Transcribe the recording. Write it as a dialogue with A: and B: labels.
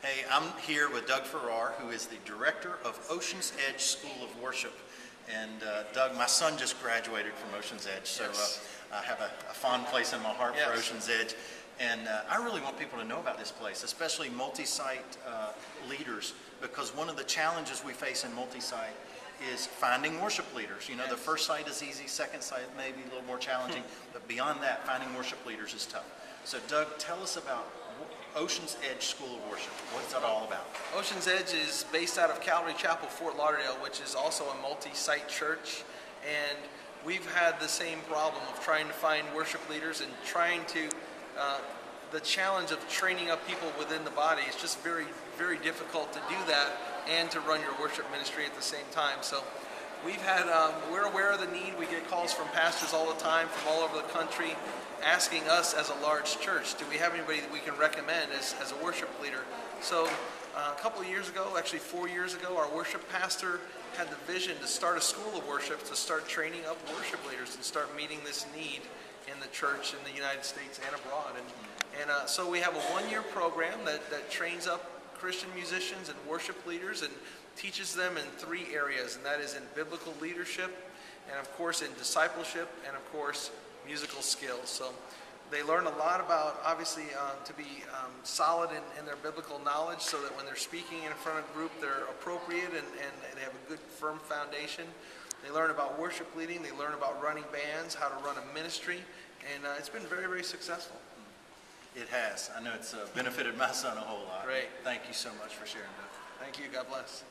A: Hey, I'm here with Doug Farrar, who is the director of Ocean's Edge School of Worship. And Doug, my son just graduated from Ocean's Edge, so I have a fond place in my heart for Ocean's Edge. And I really want people to know about this place, especially multi-site leaders, because one of the challenges we face in multi-site is finding worship leaders. You know, the first site is easy, second site may be a little more challenging, but beyond that, finding worship leaders is tough. So Doug, tell us about Ocean's Edge School of Worship. What's that all about?
B: Ocean's Edge is based out of Calvary Chapel, Fort Lauderdale, which is also a multi-site church. And we've had the same problem of trying to find worship leaders and trying to, the challenge of training up people within the body. It's just very, very difficult to do that and to run your worship ministry at the same time. So we've had, we're aware of the need. We get calls from pastors all the time from all over the country asking us as a large church, do we have anybody that we can recommend as a worship leader? So a couple of years ago, actually 4 years ago, our worship pastor had the vision to start a school of worship, to start training up worship leaders and start meeting this need in the church in the United States and abroad. And so we have a one-year program that trains up Christian musicians and worship leaders and teaches them in 3 areas, and that is in biblical leadership, and of course in discipleship, and of course musical skills. So they learn a lot about, obviously, to be solid in their biblical knowledge, so that when they're speaking in front of a group, they're appropriate and they have a good firm foundation. They learn about worship leading, they learn about running bands, how to run a ministry, and it's been very, very successful.
A: It has. I know it's benefited my son a whole lot.
B: Great.
A: Thank you so much for sharing that.
B: Thank you. God bless.